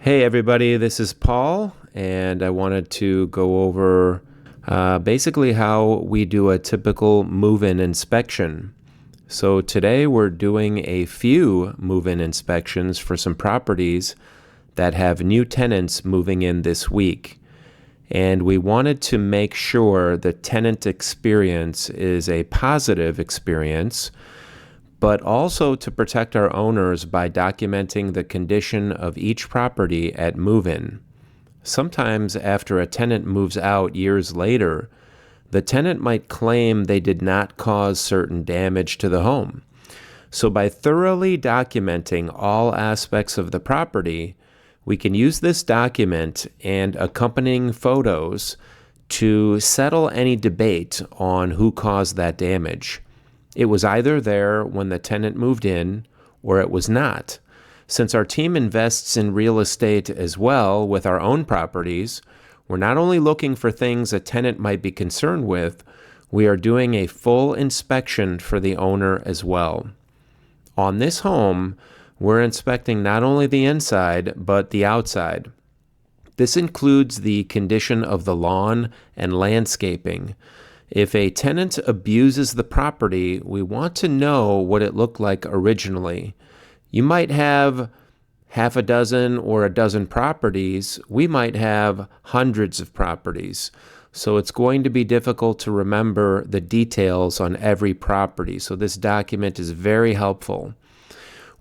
Hey everybody, this is Paul, and I wanted to go over basically how we do a typical move-in inspection. So today we're doing a few move-in inspections for some properties that have new tenants moving in this week. And we wanted to make sure the tenant experience is a positive experience, but also to protect our owners by documenting the condition of each property at move-in. Sometimes after a tenant moves out years later, the tenant might claim they did not cause certain damage to the home. So by thoroughly documenting all aspects of the property, we can use this document and accompanying photos to settle any debate on who caused that damage. It was either there when the tenant moved in, or it was not. Since our team invests in real estate as well with our own properties, we're not only looking for things a tenant might be concerned with, we are doing a full inspection for the owner as well. On this home, we're inspecting not only the inside, but the outside. This includes the condition of the lawn and landscaping. If a tenant abuses the property, we want to know what it looked like originally. You might have half a dozen or a dozen properties. We might have hundreds of properties. So it's going to be difficult to remember the details on every property. So this document is very helpful.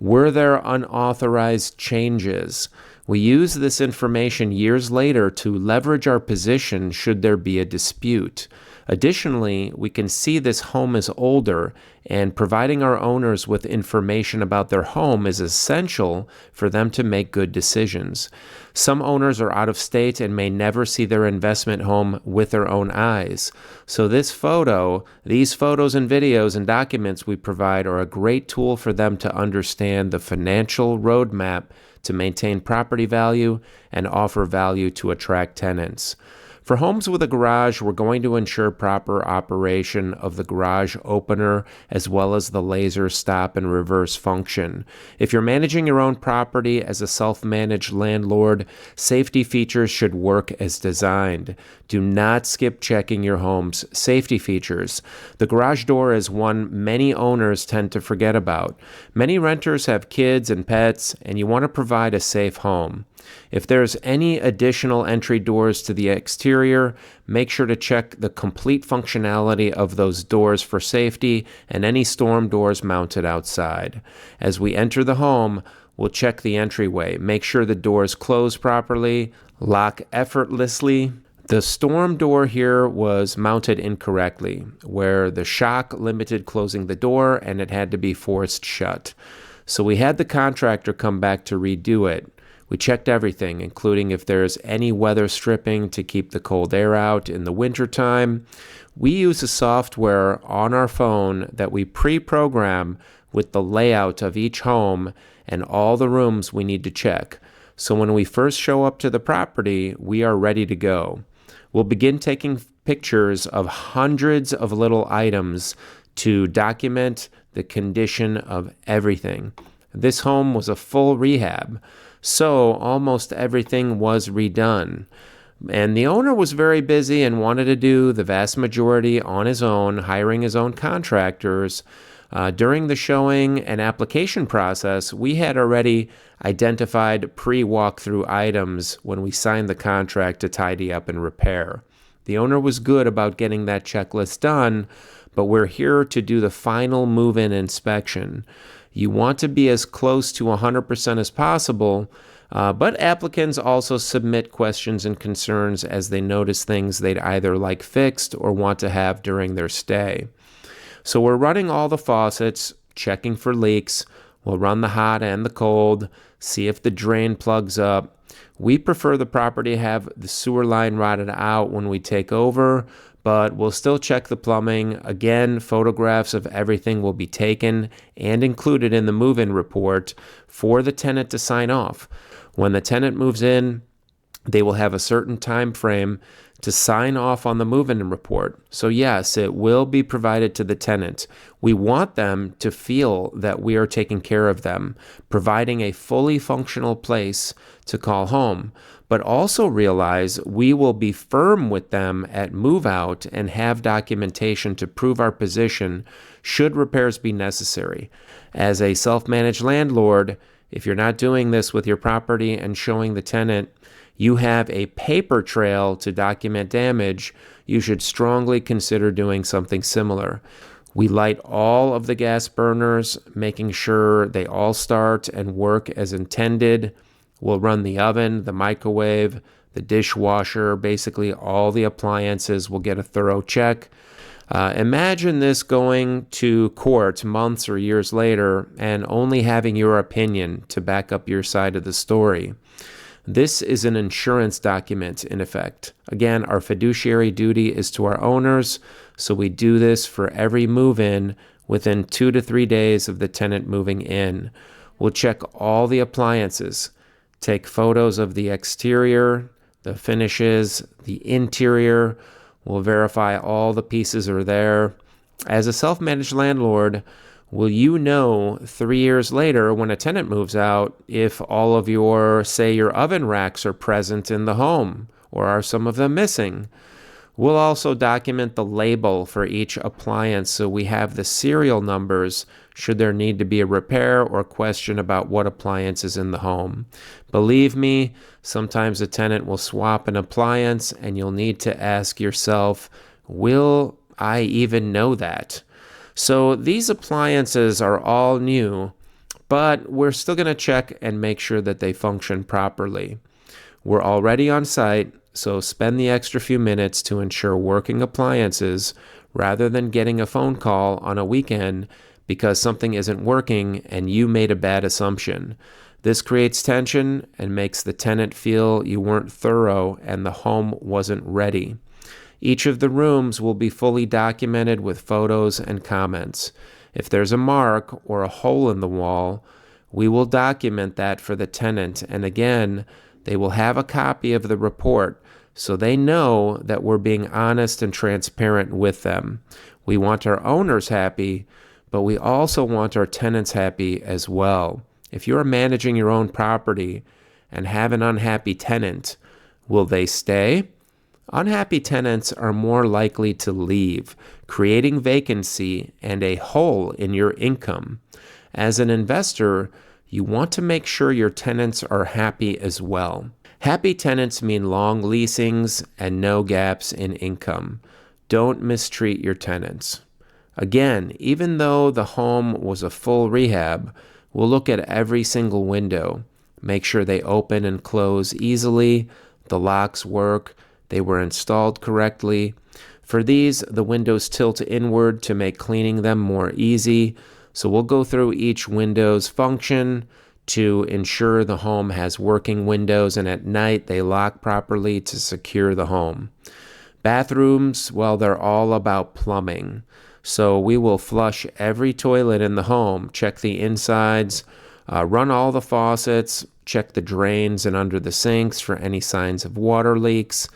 Were there unauthorized changes? We use this information years later to leverage our position should there be a dispute. Additionally, we can see this home is older, and providing our owners with information about their home is essential for them to make good decisions. Some owners are out of state and may never see their investment home with their own eyes. So these photos and videos and documents we provide are a great tool for them to understand the financial roadmap to maintain property value and offer value to attract tenants. For homes with a garage, we're going to ensure proper operation of the garage opener as well as the laser stop and reverse function. If you're managing your own property as a self-managed landlord, safety features should work as designed. Do not skip checking your home's safety features. The garage door is one many owners tend to forget about. Many renters have kids and pets, and you want to provide a safe home. If there's any additional entry doors to the exterior, make sure to check the complete functionality of those doors for safety and any storm doors mounted outside. As we enter the home, we'll check the entryway. Make sure the doors close properly, lock effortlessly. The storm door here was mounted incorrectly, where the shock limited closing the door and it had to be forced shut. So we had the contractor come back to redo it. We checked everything, including if there's any weather stripping to keep the cold air out in the wintertime. We use a software on our phone that we pre-program with the layout of each home and all the rooms we need to check. So when we first show up to the property, we are ready to go. We'll begin taking pictures of hundreds of little items to document the condition of everything. This home was a full rehab, so almost everything was redone. And the owner was very busy and wanted to do the vast majority on his own, hiring his own contractors. During the showing and application process, we had already identified pre-walkthrough items when we signed the contract to tidy up and repair. The owner was good about getting that checklist done, but we're here to do the final move-in inspection. You want to be as close to 100% as possible, but applicants also submit questions and concerns as they notice things they'd either like fixed or want to have during their stay. So we're running all the faucets, checking for leaks. We'll run the hot and the cold, see if the drain plugs up. We prefer the property have the sewer line rotted out when we take over, but we'll still check the plumbing. Again, photographs of everything will be taken and included in the move-in report for the tenant to sign off. When the tenant moves in, They will have a certain time frame to sign off on the move-in report. So yes, it will be provided to the tenant. We want them to feel that we are taking care of them, providing a fully functional place to call home, but also realize we will be firm with them at move out and have documentation to prove our position should repairs be necessary. As a self-managed landlord, if you're not doing this with your property and showing the tenant you have a paper trail to document damage, you should strongly consider doing something similar. We light all of the gas burners, making sure they all start and work as intended. We'll run the oven, the microwave, the dishwasher, basically all the appliances will get a thorough check. Imagine this going to court months or years later and only having your opinion to back up your side of the story. This is an insurance document, in effect. Again, our fiduciary duty is to our owners, so we do this for every move-in within 2 to 3 days of the tenant moving in. We'll check all the appliances, take photos of the exterior, the finishes, the interior. We'll verify all the pieces are there. As a self-managed landlord, will you know 3 years later when a tenant moves out if all of your, say, your oven racks are present in the home, or are some of them missing? We'll also document the label for each appliance so we have the serial numbers should there need to be a repair or question about what appliance is in the home. Believe me, sometimes a tenant will swap an appliance and you'll need to ask yourself, will I even know that? So these appliances are all new, but we're still going to check and make sure that they function properly. We're already on site, so spend the extra few minutes to ensure working appliances rather than getting a phone call on a weekend because something isn't working and you made a bad assumption. This creates tension and makes the tenant feel you weren't thorough and the home wasn't ready. Each of the rooms will be fully documented with photos and comments. If there's a mark or a hole in the wall, we will document that for the tenant, and again, they will have a copy of the report so they know that we're being honest and transparent with them. We want our owners happy, but we also want our tenants happy as well. If you're managing your own property and have an unhappy tenant, will they stay? Unhappy tenants are more likely to leave, creating vacancy and a hole in your income. As an investor, you want to make sure your tenants are happy as well. Happy tenants mean long leasings and no gaps in income. Don't mistreat your tenants. Again, even though the home was a full rehab, we'll look at every single window, make sure they open and close easily, the locks work, they were installed correctly. For these, the windows tilt inward to make cleaning them more easy. So we'll go through each window's function to ensure the home has working windows and at night they lock properly to secure the home. Bathrooms, well, they're all about plumbing. So we will flush every toilet in the home, check the insides, run all the faucets, check the drains and under the sinks for any signs of water leaks.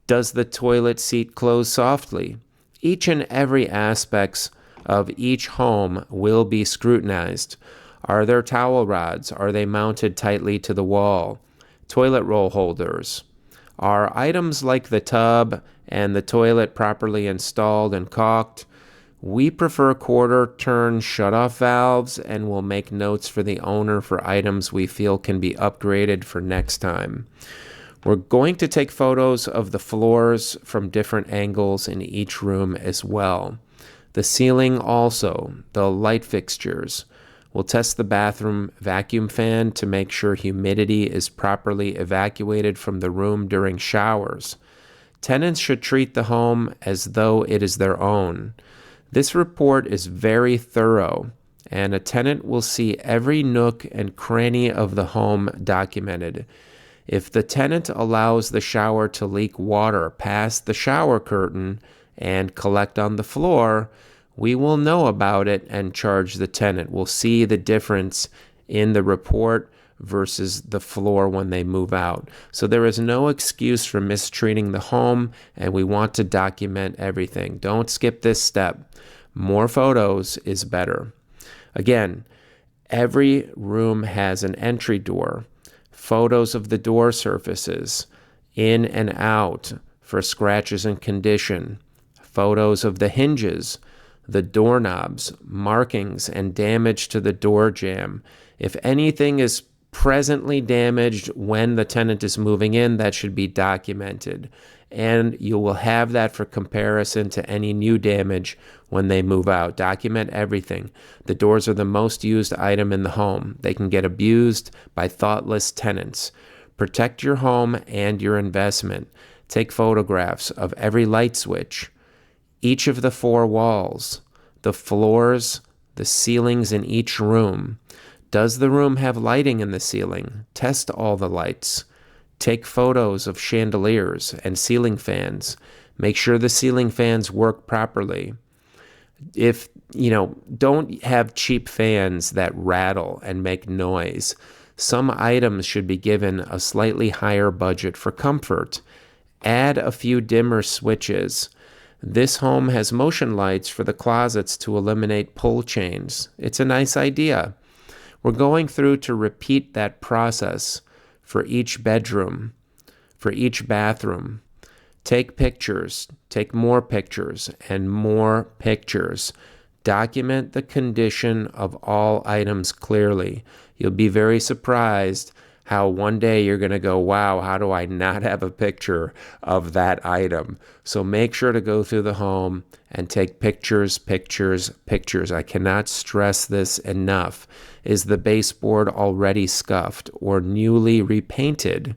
Does the toilet seat close softly? Each and every aspects of each home will be scrutinized. Are there towel rods? Are they mounted tightly to the wall? Toilet roll holders. Are items like the tub and the toilet properly installed and caulked? We prefer quarter-turn shut-off valves and will make notes for the owner for items we feel can be upgraded for next time. We're going to take photos of the floors from different angles in each room as well. The ceiling also, the light fixtures. We'll test the bathroom vacuum fan to make sure humidity is properly evacuated from the room during showers. Tenants should treat the home as though it is their own. This report is very thorough, and a tenant will see every nook and cranny of the home documented. If the tenant allows the shower to leak water past the shower curtain and collect on the floor, we will know about it and charge the tenant. We'll see the difference in the report versus the floor when they move out. So there is no excuse for mistreating the home, and we want to document everything. Don't skip this step. More photos is better. Again, every room has an entry door, photos of the door surfaces, in and out for scratches and condition, photos of the hinges, the doorknobs, markings, and damage to the door jamb. If anything is presently damaged when the tenant is moving in, that should be documented. And you will have that for comparison to any new damage when they move out. Document everything. The doors are the most used item in the home. They can get abused by thoughtless tenants. Protect your home and your investment. Take photographs of every light switch, each of the 4 walls, the floors, the ceilings in each room. Does the room have lighting in the ceiling? Test all the lights. Take photos of chandeliers and ceiling fans. Make sure the ceiling fans work properly. Don't have cheap fans that rattle and make noise. Some items should be given a slightly higher budget for comfort. Add a few dimmer switches. This home has motion lights for the closets to eliminate pull chains. It's a nice idea. We're going through to repeat that process for each bedroom, for each bathroom. Take pictures, take more pictures, and more pictures. Document the condition of all items clearly. You'll be very surprised how one day you're going to go, wow, how do I not have a picture of that item? So make sure to go through the home and take pictures, pictures, pictures. I cannot stress this enough. Is the baseboard already scuffed or newly repainted?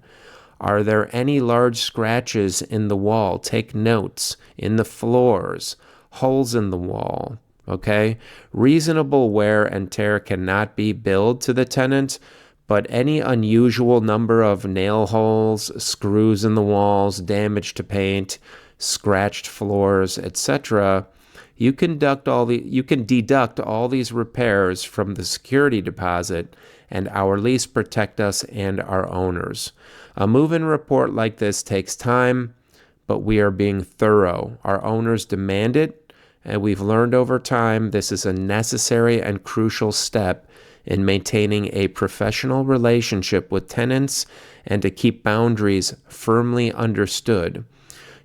Are there any large scratches in the wall? Take notes. In the floors, holes in the wall. Okay? Reasonable wear and tear cannot be billed to the tenant, but any unusual number of nail holes, screws in the walls, damage to paint, scratched floors, etc., you can deduct all these repairs from the security deposit, and our lease protect us and our owners. A move-in report like this takes time, but we are being thorough. Our owners demand it, and we've learned over time this is a necessary and crucial step in maintaining a professional relationship with tenants and to keep boundaries firmly understood.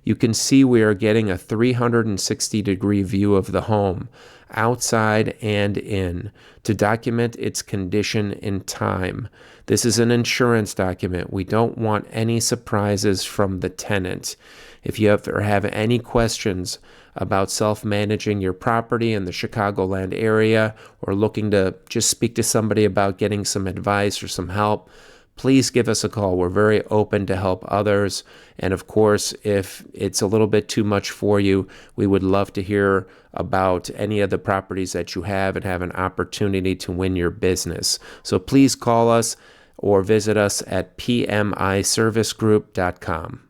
You can see we are getting a 360-degree view of the home, outside and in, to document its condition in time. This is an insurance document. We don't want any surprises from the tenant. If you have any questions about self-managing your property in the Chicagoland area or looking to just speak to somebody about getting some advice or some help, please give us a call. We're very open to help others. And of course, if it's a little bit too much for you, we would love to hear about any of the properties that you have and have an opportunity to win your business. So please call us or visit us at PMIServicegroup.com.